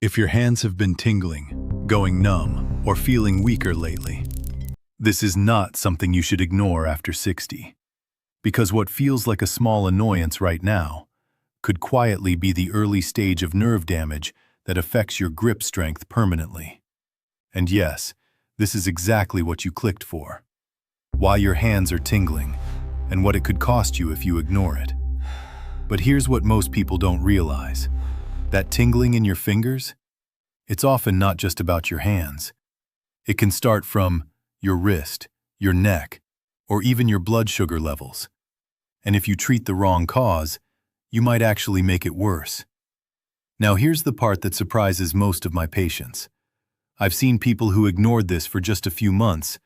If your hands have been tingling, going numb, or feeling weaker lately, this is not something you should ignore after 60. Because what feels like a small annoyance right now could quietly be the early stage of nerve damage that affects your grip strength permanently. And yes, this is exactly what you clicked for. Why your hands are tingling, and what it could cost you if you ignore it. But here's what most people don't realize. That tingling in your fingers? It's often not just about your hands. It can start from your wrist, your neck, or even your blood sugar levels. And if you treat the wrong cause, you might actually make it worse. Now here's the part that surprises most of my patients. I've seen people who ignored this for just a few months,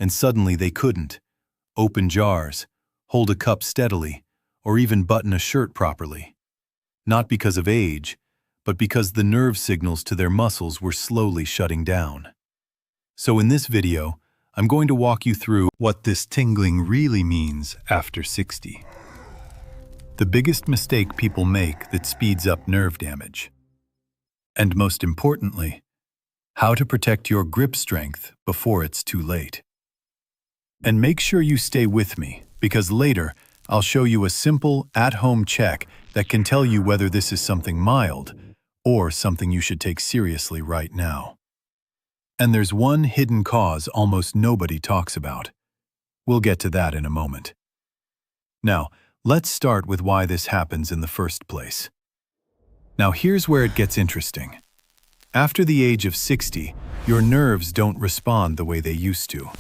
and suddenly they couldn't open jars, hold a cup steadily, or even button a shirt properly. Not because of age, but because the nerve signals to their muscles were slowly shutting down. So in this video, I'm going to walk you through what this tingling really means after 60. The biggest mistake people make that speeds up nerve damage. And most importantly, how to protect your grip strength before it's too late. And make sure you stay with me, because later I'll show you a simple, at-home check that can tell you whether this is something mild or something you should take seriously right now. And there's one hidden cause almost nobody talks about. We'll get to that in a moment. Now, let's start with why this happens in the first place. Now here's where it gets interesting. After the age of 60, your nerves don't respond the way they used to.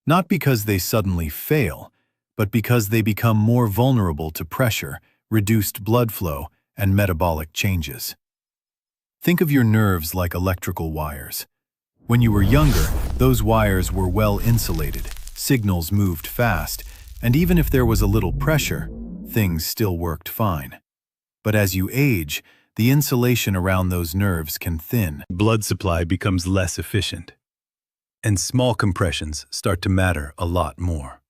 Not because they suddenly fail, but because they become more vulnerable to pressure, reduced blood flow, and metabolic changes. Think of your nerves like electrical wires. When you were younger, those wires were well insulated, signals moved fast, and even if there was a little pressure, things still worked fine. But as you age, the insulation around those nerves can thin. Blood supply becomes less efficient, and small compressions start to matter a lot more.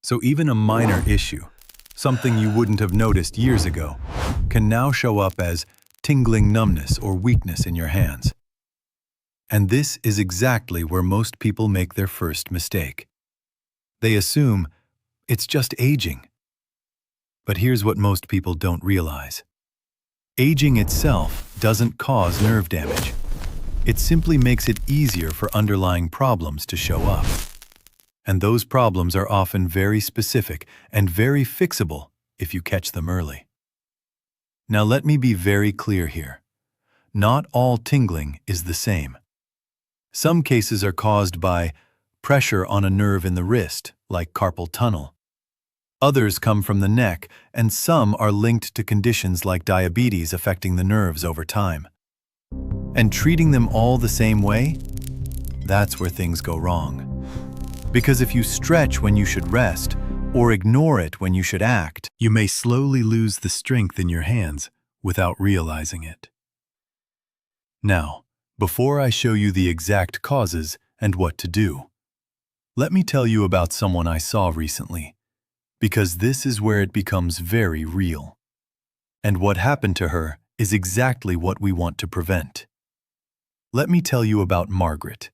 So even a minor issue, something you wouldn't have noticed years ago, can now show up as tingling numbness or weakness in your hands. And this is exactly where most people make their first mistake. They assume it's just aging. But here's what most people don't realize. Aging itself doesn't cause nerve damage. It simply makes it easier for underlying problems to show up. And those problems are often very specific and very fixable if you catch them early. Now let me be very clear here. Not all tingling is the same. Some cases are caused by pressure on a nerve in the wrist, like carpal tunnel. Others come from the neck, and some are linked to conditions like diabetes affecting the nerves over time. And treating them all the same way? That's where things go wrong. Because if you stretch when you should rest, or ignore it when you should act, you may slowly lose the strength in your hands without realizing it. Now, before I show you the exact causes and what to do, let me tell you about someone I saw recently, because this is where it becomes very real. And what happened to her is exactly what we want to prevent. Let me tell you about Margaret.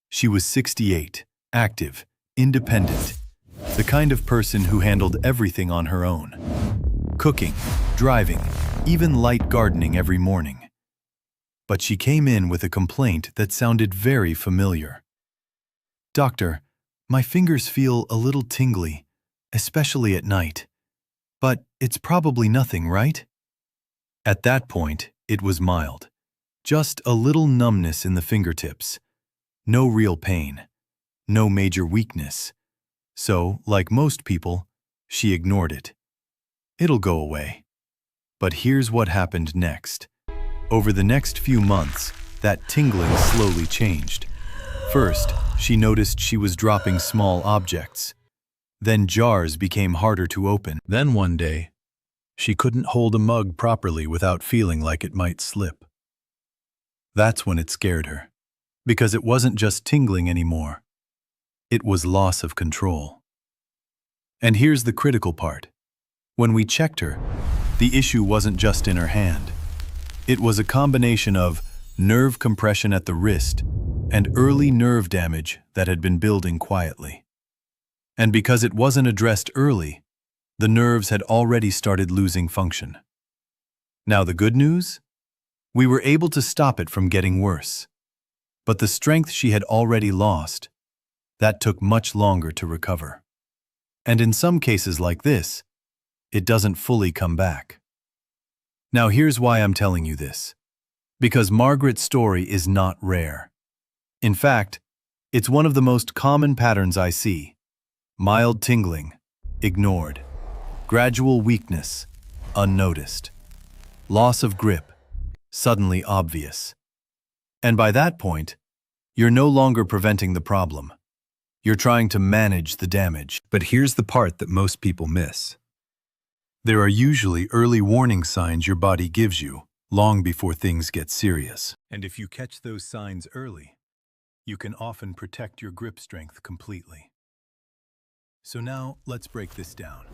She was 68, active, independent, the kind of person who handled everything on her own. Cooking, driving, even light gardening every morning. But she came in with a complaint that sounded very familiar. "Doctor, my fingers feel a little tingly, especially at night. But it's probably nothing, right?" At that point, it was mild. Just a little numbness in the fingertips. No real pain. No major weakness. So, like most people, she ignored it. It'll go away. But here's what happened next. Over the next few months, that tingling slowly changed. First, she noticed she was dropping small objects. Then jars became harder to open. Then one day, she couldn't hold a mug properly without feeling like it might slip. That's when it scared her, because it wasn't just tingling anymore. It was loss of control. And here's the critical part. When we checked her, the issue wasn't just in her hand. It was a combination of nerve compression at the wrist and early nerve damage that had been building quietly. And because it wasn't addressed early, the nerves had already started losing function. Now the good news? We were able to stop it from getting worse. But the strength she had already lost, that took much longer to recover. And in some cases like this, it doesn't fully come back. Now here's why I'm telling you this. Because Margaret's story is not rare. In fact, it's one of the most common patterns I see. Mild tingling, ignored. Gradual weakness, unnoticed. Loss of grip, suddenly obvious. And by that point, you're no longer preventing the problem. You're trying to manage the damage. But here's the part that most people miss. There are usually early warning signs your body gives you, long before things get serious. And if you catch those signs early, you can often protect your grip strength completely. So now, let's break this down.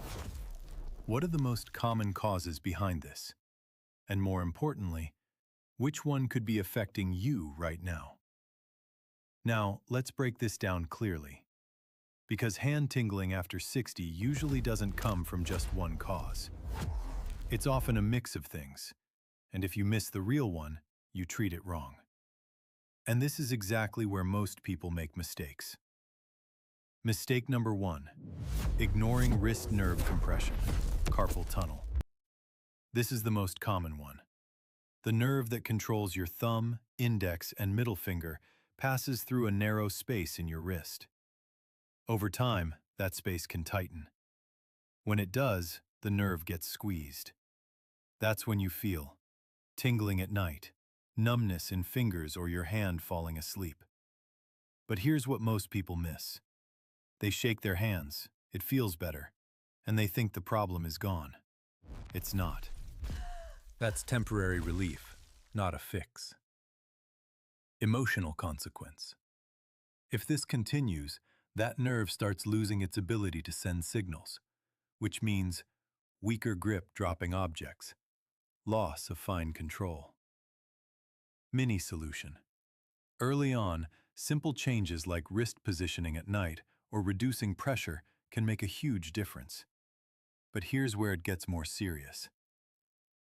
What are the most common causes behind this? And more importantly, which one could be affecting you right now? Now, let's break this down clearly. Because hand tingling after 60 usually doesn't come from just one cause. It's often a mix of things, and if you miss the real one, you treat it wrong. And this is exactly where most people make mistakes. Mistake number 1, ignoring wrist nerve compression, carpal tunnel. This is the most common one. The nerve that controls your thumb, index, and middle finger passes through a narrow space in your wrist. Over time, that space can tighten. When it does, the nerve gets squeezed. That's when you feel tingling at night, numbness in fingers or your hand falling asleep. But here's what most people miss. They shake their hands, it feels better, and they think the problem is gone. It's not. That's temporary relief, not a fix. Emotional consequence. If this continues, that nerve starts losing its ability to send signals, which means weaker grip dropping objects, loss of fine control. Mini solution. Early on, simple changes like wrist positioning at night or reducing pressure can make a huge difference. But here's where it gets more serious.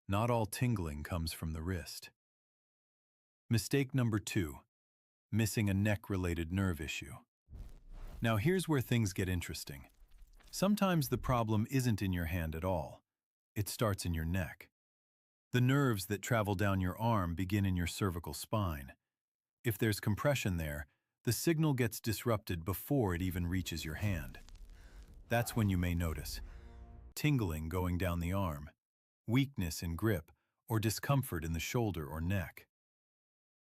Not all tingling comes from the wrist. Mistake number 2, missing a neck-related nerve issue. Now here's where things get interesting. Sometimes the problem isn't in your hand at all. It starts in your neck. The nerves that travel down your arm begin in your cervical spine. If there's compression there, the signal gets disrupted before it even reaches your hand. That's when you may notice tingling going down the arm, weakness in grip, or discomfort in the shoulder or neck.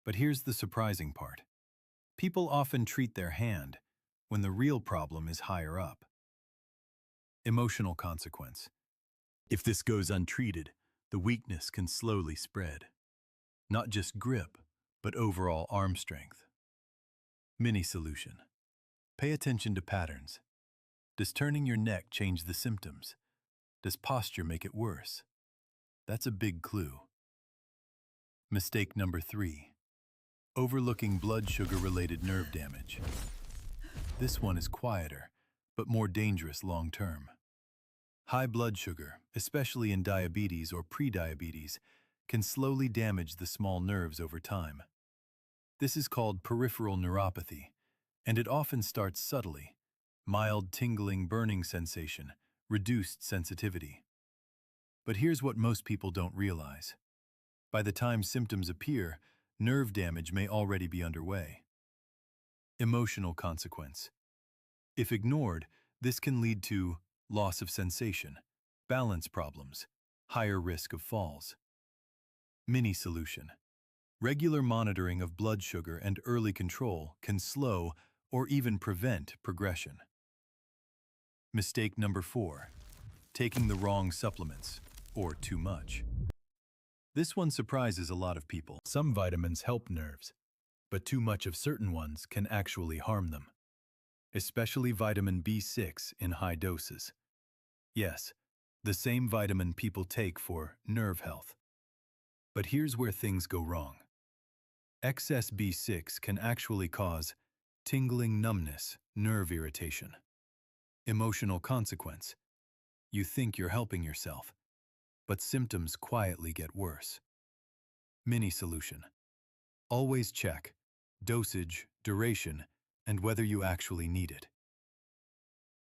But here's the surprising part. People often treat their hand when the real problem is higher up. Emotional consequence. If this goes untreated, the weakness can slowly spread. Not just grip, but overall arm strength. Mini solution. Pay attention to patterns. Does turning your neck change the symptoms? Does posture make it worse? That's a big clue. Mistake number 3. Overlooking blood sugar-related nerve damage. This one is quieter, but more dangerous long-term. High blood sugar, especially in diabetes or prediabetes, can slowly damage the small nerves over time. This is called peripheral neuropathy, and it often starts subtly. Mild tingling, burning sensation, reduced sensitivity. But here's what most people don't realize. By the time symptoms appear, nerve damage may already be underway. Emotional consequence. If ignored, this can lead to loss of sensation, balance problems, higher risk of falls. Mini solution. Regular monitoring of blood sugar and early control can slow or even prevent progression. Mistake number 4. Taking the wrong supplements, or too much. This one surprises a lot of people. Some vitamins help nerves, but too much of certain ones can actually harm them. Especially vitamin B6 in high doses. Yes, the same vitamin people take for nerve health. But here's where things go wrong. Excess B6 can actually cause tingling numbness, nerve irritation. Emotional consequence. You think you're helping yourself, but symptoms quietly get worse. Mini solution. Always check dosage, duration, and whether you actually need it.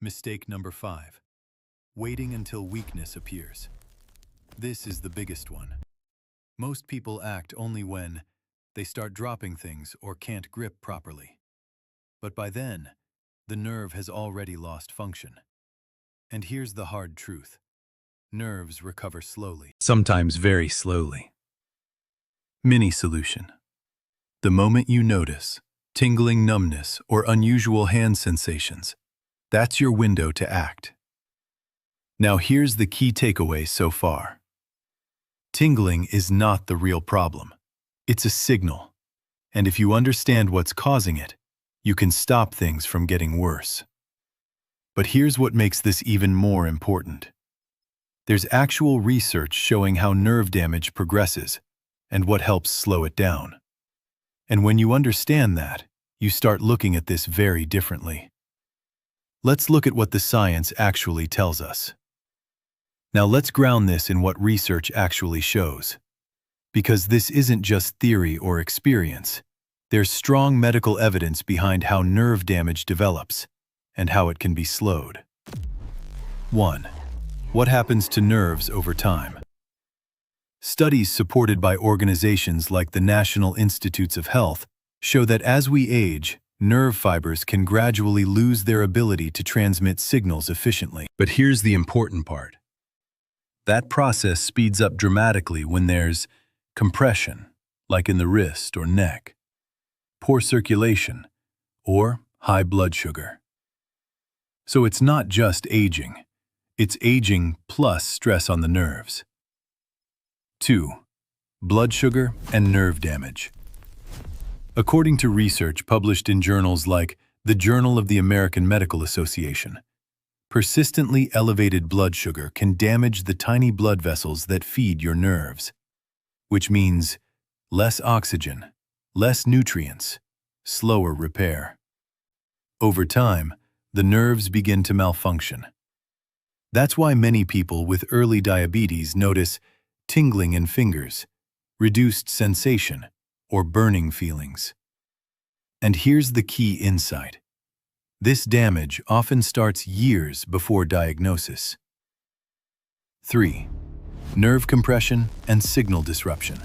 Mistake number 5. Waiting until weakness appears. This is the biggest one. Most people act only when they start dropping things or can't grip properly. But by then, the nerve has already lost function. And here's the hard truth. Nerves recover slowly. Sometimes very slowly. Mini solution. The moment you notice tingling numbness or unusual hand sensations, that's your window to act. Now here's the key takeaway so far. Tingling is not the real problem. It's a signal. And if you understand what's causing it, you can stop things from getting worse. But here's what makes this even more important. There's actual research showing how nerve damage progresses and what helps slow it down. And when you understand that, you start looking at this very differently. Let's look at what the science actually tells us. Now let's ground this in what research actually shows. Because this isn't just theory or experience. There's strong medical evidence behind how nerve damage develops and how it can be slowed. 1. What happens to nerves over time? Studies supported by organizations like the National Institutes of Health show that as we age, nerve fibers can gradually lose their ability to transmit signals efficiently. But here's the important part. That process speeds up dramatically when there's compression, like in the wrist or neck, poor circulation, or high blood sugar. So it's not just aging. It's aging plus stress on the nerves. 2. Blood sugar and nerve damage. According to research published in journals like the Journal of the American Medical Association, persistently elevated blood sugar can damage the tiny blood vessels that feed your nerves, which means less oxygen, less nutrients, slower repair. Over time, the nerves begin to malfunction. That's why many people with early diabetes notice tingling in fingers, reduced sensation, or burning feelings. And here's the key insight. This damage often starts years before diagnosis. 3. Nerve compression and signal disruption.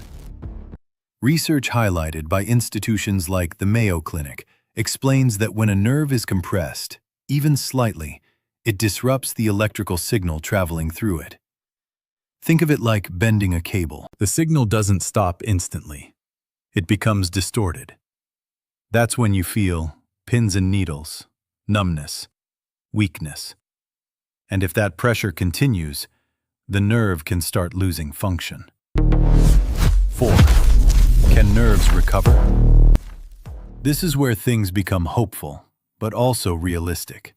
Research highlighted by institutions like the Mayo Clinic explains that when a nerve is compressed, even slightly, it disrupts the electrical signal traveling through it. Think of it like bending a cable. The signal doesn't stop instantly. It becomes distorted. That's when you feel pins and needles, numbness, weakness. And if that pressure continues, the nerve can start losing function. 4. Can nerves recover? This is where things become hopeful, but also realistic.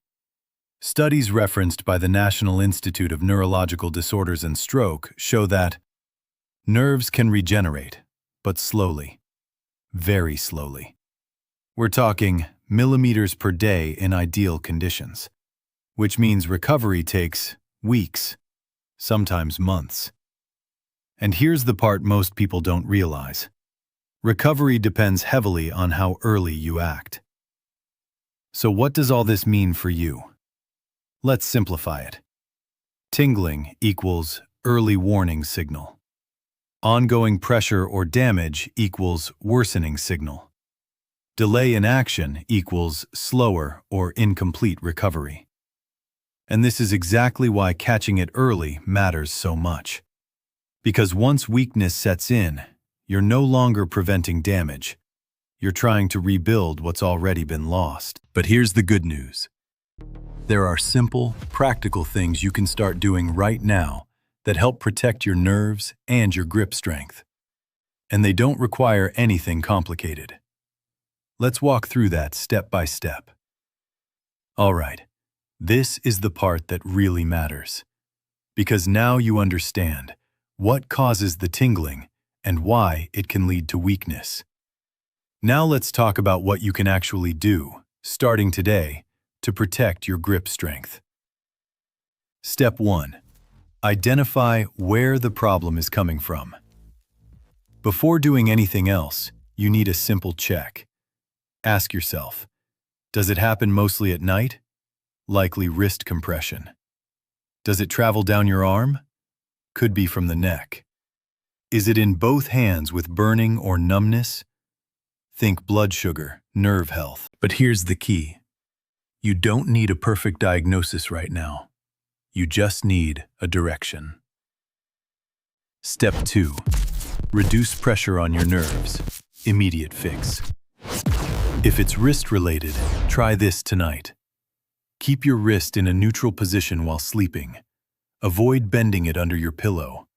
Studies referenced by the National Institute of Neurological Disorders and Stroke show that nerves can regenerate, but slowly, very slowly. We're talking millimeters per day in ideal conditions, which means recovery takes weeks, sometimes months. And here's the part most people don't realize. Recovery depends heavily on how early you act. So what does all this mean for you? Let's simplify it. Tingling equals early warning signal. Ongoing pressure or damage equals worsening signal. Delay in action equals slower or incomplete recovery. And this is exactly why catching it early matters so much. Because once weakness sets in, you're no longer preventing damage. You're trying to rebuild what's already been lost. But here's the good news. There are simple, practical things you can start doing right now that help protect your nerves and your grip strength. And they don't require anything complicated. Let's walk through that step by step. All right, this is the part that really matters. Because now you understand what causes the tingling and why it can lead to weakness. Now let's talk about what you can actually do, starting today, to protect your grip strength. Step 1. Identify where the problem is coming from. Before doing anything else, you need a simple check. Ask yourself, does it happen mostly at night? Likely wrist compression. Does it travel down your arm? Could be from the neck. Is it in both hands with burning or numbness? Think blood sugar, nerve health. But here's the key. You don't need a perfect diagnosis right now. You just need a direction. Step 2. Reduce pressure on your nerves. Immediate fix. If it's wrist-related, try this tonight. Keep your wrist in a neutral position while sleeping. Avoid bending it under your pillow.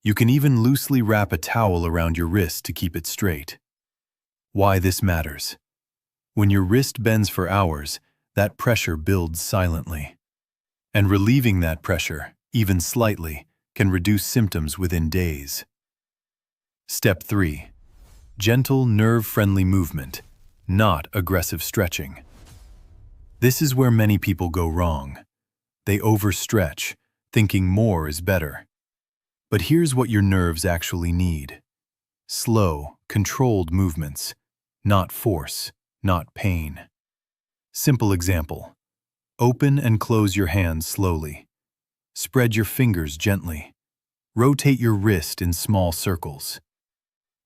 You can even loosely wrap a towel around your wrist to keep it straight. Why this matters? When your wrist bends for hours, that pressure builds silently. And relieving that pressure, even slightly, can reduce symptoms within days. Step 3. Gentle, nerve-friendly movement, not aggressive stretching. This is where many people go wrong. They overstretch, thinking more is better. But here's what your nerves actually need. Slow, controlled movements, not force, not pain. Simple example. Open and close your hands slowly. Spread your fingers gently. Rotate your wrist in small circles.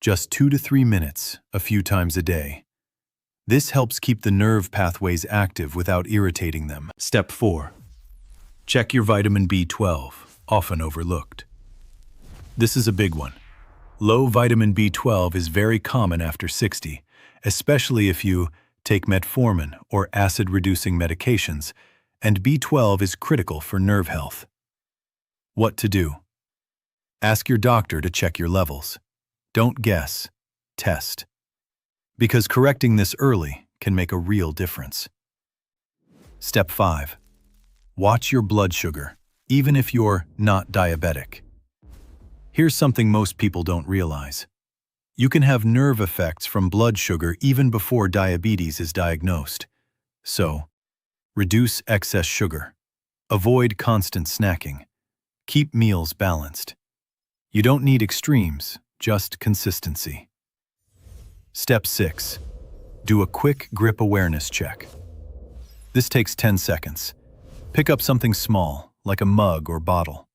Just 2 to 3 minutes, a few times a day. This helps keep the nerve pathways active without irritating them. Step 4. Check your vitamin B12, often overlooked. This is a big one. Low vitamin B12 is very common after 60, especially if you take metformin or acid-reducing medications, and B12 is critical for nerve health. What to do? Ask your doctor to check your levels. Don't guess, test. Because correcting this early can make a real difference. Step 5. Watch your blood sugar, even if you're not diabetic. Here's something most people don't realize. You can have nerve effects from blood sugar even before diabetes is diagnosed. So, reduce excess sugar. Avoid constant snacking. Keep meals balanced. You don't need extremes, just consistency. Step 6. Do a quick grip awareness check. This takes 10 seconds. Pick up something small, like a mug or bottle.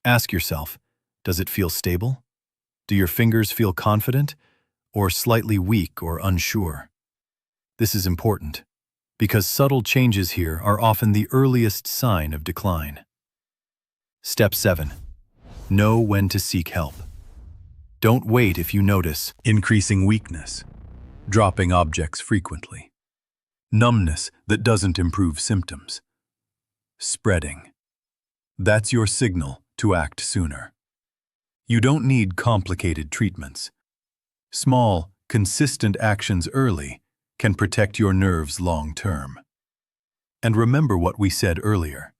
Ask yourself, does it feel stable? Do your fingers feel confident, or slightly weak or unsure? This is important, because subtle changes here are often the earliest sign of decline. Step 7. Know when to seek help. Don't wait if you notice Increasing weakness, dropping objects frequently, numbness that doesn't improve symptoms, spreading. That's your signal to act sooner. You don't need complicated treatments. Small, consistent actions early can protect your nerves long-term. And remember what we said earlier.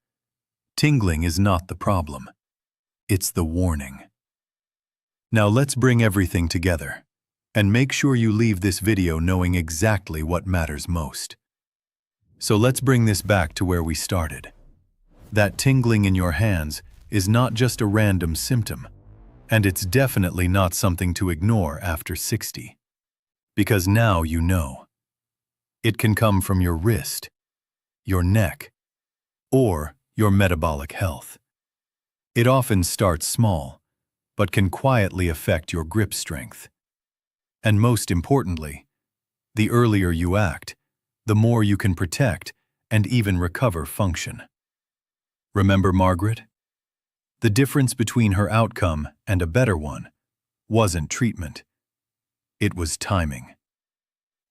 Tingling is not the problem. It's the warning. Now let's bring everything together, and make sure you leave this video knowing exactly what matters most. So let's bring this back to where we started. That tingling in your hands is not just a random symptom, and it's definitely not something to ignore after 60. Because now you know. It can come from your wrist, your neck, or your metabolic health. It often starts small, but can quietly affect your grip strength. And most importantly, the earlier you act, the more you can protect and even recover function. Remember Margaret? The difference between her outcome and a better one wasn't treatment. It was timing.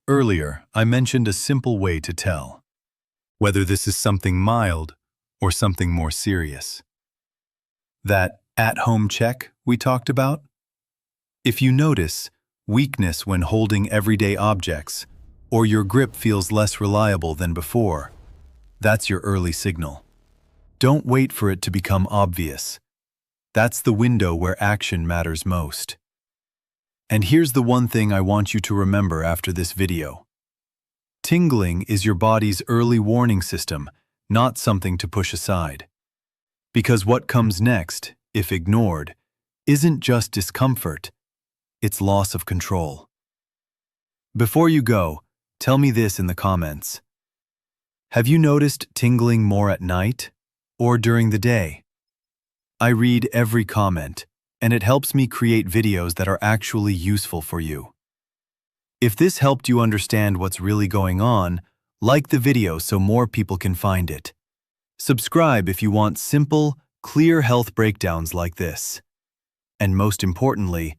Earlier, I mentioned a simple way to tell whether this is something mild or something more serious. That at-home check we talked about? If you notice weakness when holding everyday objects, or your grip feels less reliable than before, that's your early signal. Don't wait for it to become obvious. That's the window where action matters most. And here's the one thing I want you to remember after this video. Tingling is your body's early warning system, not something to push aside. Because what comes next, if ignored, isn't just discomfort, it's loss of control. Before you go, tell me this in the comments. Have you noticed tingling more at night or during the day? I read every comment, and it helps me create videos that are actually useful for you. If this helped you understand what's really going on, like the video so more people can find it. Subscribe if you want simple, clear health breakdowns like this. And most importantly,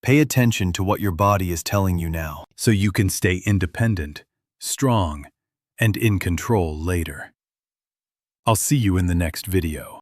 pay attention to what your body is telling you now, so you can stay independent, strong, and in control later. I'll see you in the next video.